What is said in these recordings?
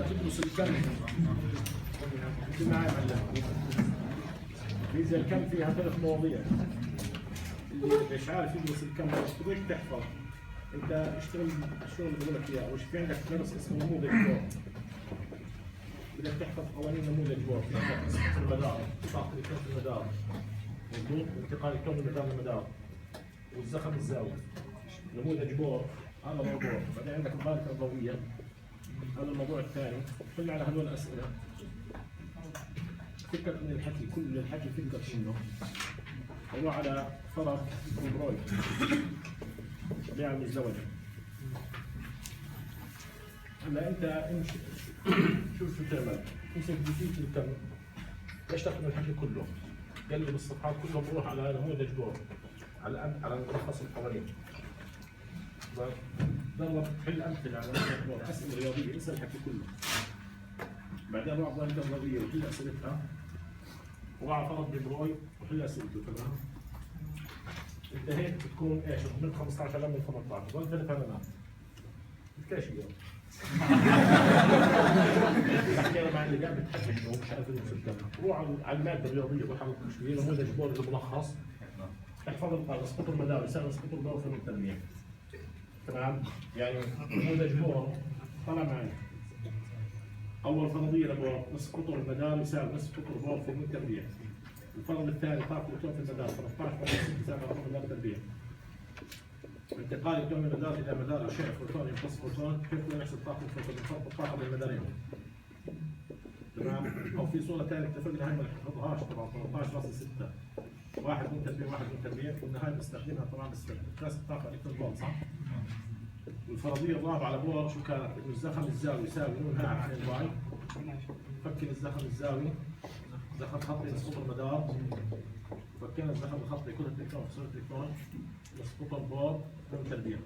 تدرس الكم اجتماعي فيزياء الكم فيها 3 مواضيع. اللي مش عارف يدرس الكم بدك تحفظ. انت اشتغل الشغل اللي بقول لك اياه، وش في عندك درس اسمه نموذج بور. بدك تحفظ قوانين نموذج بور، في عندك نسبة المدار، طاقة الكون في المدار، مضبوط، انتقال الكون من مدار لمدار، والزخم الزاوي. نموذج بور هذا موضوع، بعدين عندك البارقة الضوئية هذا الموضوع الثاني. حل على هذول الأسئلة. فكر من الحكي، كل الحكي فكر شنو؟ هو على فرض برويد طبيعة المزدوجة. هلا أنت امشي شوف شو تعمل، امسك بسيط الكم، ليش تاخذ من الحكي كله؟ قلب الصفحات كلهم روح على نموذج بور، على ملخص القوانين. ضرب حل امثله على اسئله رياضيه، انسى الحكي كله. بعدين روح ضرب رياضيه وحل اسئلتها، وقع فرض ببروي وحل اسئلته. تمام؟ انتهيت بتكون ايش؟ من 15 لما 18 ضل 3 علامات. بتكاش اليوم. بحكي انا مع اللي قاعد بتحكي ومش عارف يدرس الكلام. روح على الماده الرياضيه بحاول تشويه نموذج بور الملخص. احفظ القاعده، اسقط المدار يساوي اسقط البور في التنميه. تمام؟ يعني نموذج بور طلع معي. أول فرضية لبور نصف قطر المدار يساوي نصف قطر بور في المية تربيع. الفرض الثاني طاقة الكون في المدار 13.6 يساوي رقم مدار تربيع. انتقال الكون من مدار إلى مدار أشعة فوتون يمتص فوتون، كيف نحسب طاقة الفوتون؟ فرق الطاقة بين المدارين. تمام؟ أو في صورة ثانية اتفقنا هاي ما نحفظهاش طبعا 13.6 واحد من تربيع واحد من تربيع، كنا هاي بنستخدمها طبعا بس الطاقة إلكترون فولت صح؟ والفرضية الرابعة على بور شو كانت؟ إنه الزخم الزاوي يساوي نون ها على 2 باي. فكنا الزخم الزاوي، زخم خطي نسقط المدار. فكنا الزخم الخطي كل الإلكترون في صورة إلكترون نسقط البور من تربيع.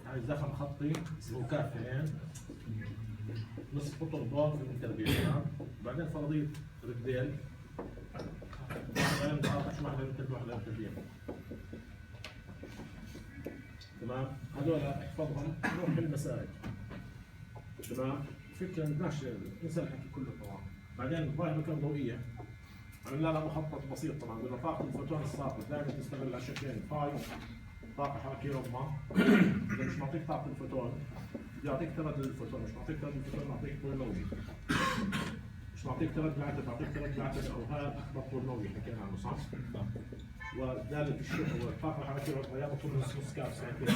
هاي الزخم خطي هو كافيين نسقط البور من تربيع. تمام؟ بعدين فرضية ريديل شو معنى ريديل واحدة من تربيع. تمام؟ هذول احفظهم روح المسائل. تمام؟ فكرة بدناش انسى الحكي كله طبعا. بعدين الظاهرة الضوئية عملنا لها مخطط بسيط طبعا، قلنا طاقة الفوتون الساقط دائما تستغل على شكلين، فاي طاقة حركية عظمى. إذا مش معطيك طاقة الفوتون يعطيك تردد الفوتون، مش معطيك تردد الفوتون معطيك طول موجي. مش معطيك تردد العدد معطيك تردد العدد او هذا اكبر طول موجي حكينا عنه صح؟ ودالة الشحن والطاقة الحركية والغياب طول نص كاف ساعتين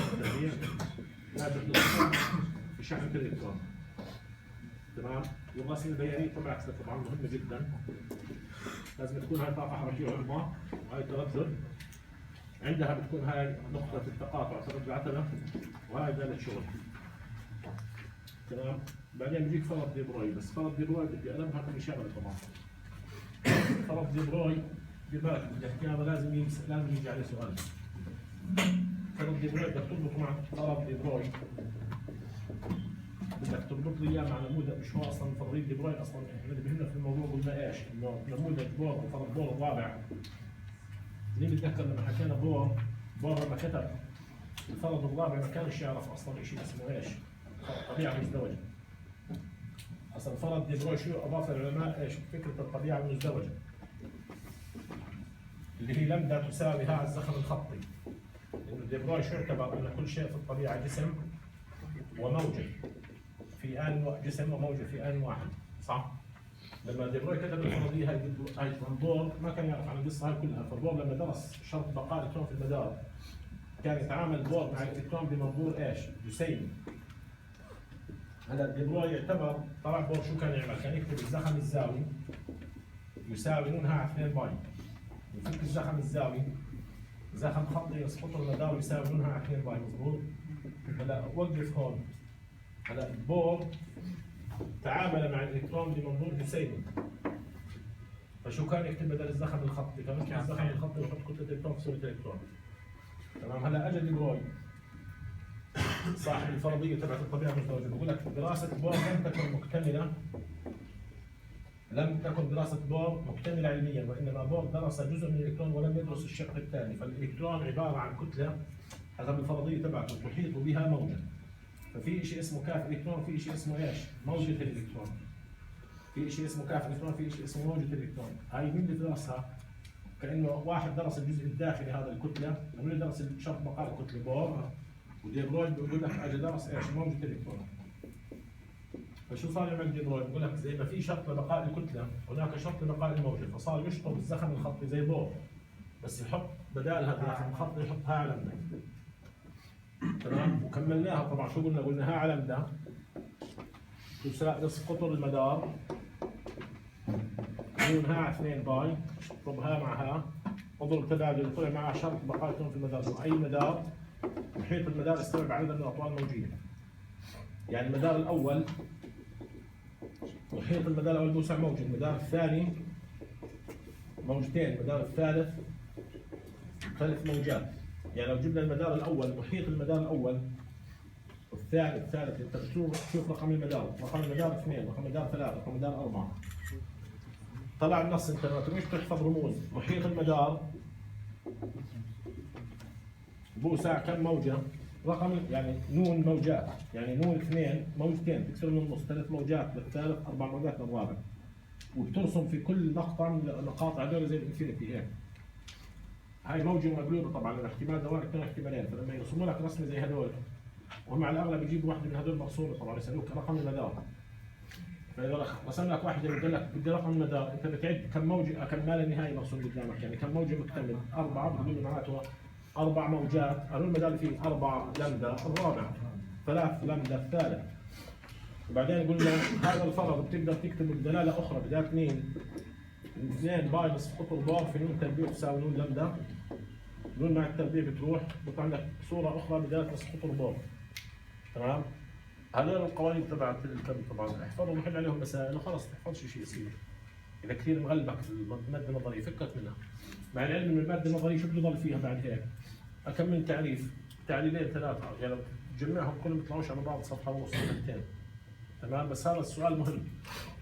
هذا بشحن الالكترون. تمام؟ والرسم البياني تبعك طبعا مهمة جدا. لازم تكون هاي طاقة حركية عظمى وهاي تردد. عندها بتكون هاي نقطة التقاطع تردد العتبة وهاي دالة شغل. تمام؟ بعدين بيجيك فرض دي بروي، بس فرض دي بروي بدي ألمها كل شغلة طبعا. فرض دي بروي ببالك بدي احكي هذا لازم يجي عليه سؤال. فرض دي بروي بدك تربط مع فرض دي بروي. بدك تربط لي اياه مع نموذج، مش هو اصلا فرضية دي بروي اصلا احنا اللي بهمنا في الموضوع قلنا ايش؟ انه نموذج بور وفرض بور الرابع. مين بتذكر لما حكينا بور لما كتب الفرض الرابع ما كانش يعرف اصلا شيء اسمه ايش؟ طبيعة مزدوجة. اصلا فرض دي بروي شو اضاف العلماء ايش؟ فكرة الطبيعة المزدوجة. اللي هي لمدة تساوي هذا الزخم الخطي. إنه دي بروي شو اعتبر أن كل شيء في الطبيعة جسم وموجة في آن جسم وموجة في آن واحد، صح؟ لما دي بروي كتب الفرضية هاي بور ما كان يعرف عن القصة هاي كلها، فبور لما درس شرط بقاء الإلكترون في المدار كان يتعامل بور مع الإلكترون بمنظور إيش؟ جسيم. هلا دي بروي يعتبر طلع بور شو كان يعمل؟ كان يكتب الزخم الزاوي يساوي نون ها على 2 باي. يفك الزخم الزاوي زخم خطي يسقط المدار يساوي نونها على 2 باي. مضبوط؟ هلا وقف هون. هلا بور تعامل مع الالكترون بمنظور جسيمي. فشو كان يكتب بدل الزخم الخطي؟ كان يكتب الزخم الخطي ويحط كتلة الكترون في صورة الكترون. تمام؟ هلا اجى دي بروي صاحب الفرضية تبعت الطبيعة المزدوجة بقول لك دراسة بور لم تكن دراسة بور مكتملة علميا، وإنما بور درس جزء من الإلكترون ولم يدرس الشق الثاني، فالإلكترون عبارة عن كتلة حسب الفرضية تبعته تحيط بها موجة. ففي شيء اسمه كاف الكترون، في شيء اسمه ايش؟ موجة الالكترون. في شيء اسمه كاف الكترون، في شيء اسمه موجة الالكترون. هاي مين اللي درسها؟ كانه واحد درس الجزء الداخلي هذا الكتله، ومين درس شرط بقاء الكتله؟ بور. ودي برويد بيقول لك اجى درس ايش؟ موجة الالكترون. فشو صار يعمل دي برويد؟ بيقول لك زي ما في شرط لبقاء الكتله، هناك شرط لبقاء الموجة، فصار يشطب الزخم الخطي زي بور، بس يحط بدالها الزخم الخطي يحطها على لمده. تمام؟ وكملناها طبعا. شو قلنا؟ قلنا ها على لمده تساوي نصف قطر المدار نون ها على 2 باي، اضرب ها مع ها، اضرب تبادل، طلع معها شرط بقاء الكترون في المدار. اي مدار محيط المدار يستوعب عددا من الاطوال الموجيه. يعني المدار الاول محيط المدار الاول بوسع موجه، المدار الثاني موجتين، المدار الثالث 3 موجات. يعني لو جبنا المدار الاول، محيط المدار الاول والثالث، انت بتشوف رقم المدار، رقم المدار 2، رقم المدار 3، رقم المدار 4. طلع النص، انت ما تبغاش تحفظ رموز. محيط المدار بوسع كم موجه؟ رقم يعني نون موجات، يعني نون 2 موجتين تكسر من النص، 3 موجات للثالث، 4 موجات للرابع. وبترسم في كل نقطه من النقاط هذول زي الانفينيتي هيك. هاي موجه مقلوبه طبعا، الاحتمال دوائر 2 احتمالين، فلما يرسموا لك رسمه زي هذول، وهم على الاغلب يجيبوا واحده من هذول مرسومه طبعا، يسالوك رقم المدار. فاذا رسم لك واحده بيقول لك بدي رقم المدار، انت بتعد كم موجه، كم ما لا نهايه مرسوم قدامك، يعني كم موجه مكتمل؟ 4، بتقول معناته 4 موجات، قالوا المدار اللي فيه 4 لمده الرابع، 3 لمده الثالث. وبعدين قلنا هذا الفرض بتقدر تكتب بدلاله اخرى، بدال 2 باي نصف قطر بار في نون تربيع تساوي نون لمده، نون مع التربيع بتروح، بيطلع عندك صوره اخرى بدلاله نصف قطر بار. تمام؟ هذول القوانين تبعت الكم طبعا احفظهم وحل عليهم مسائل وخلص، تحفظش شيء يصير. اذا كثير مغلبك الماده النظريه فكك منها. مع العلم ان الماده النظريه شو بده يضل فيها بعد هيك؟ اكمل تعريف، تعليلين 3، يعني لو تجمعهم كلهم بيطلعوش على بعض صفحه ونص، صفحتين. تمام؟ بس هذا السؤال مهم.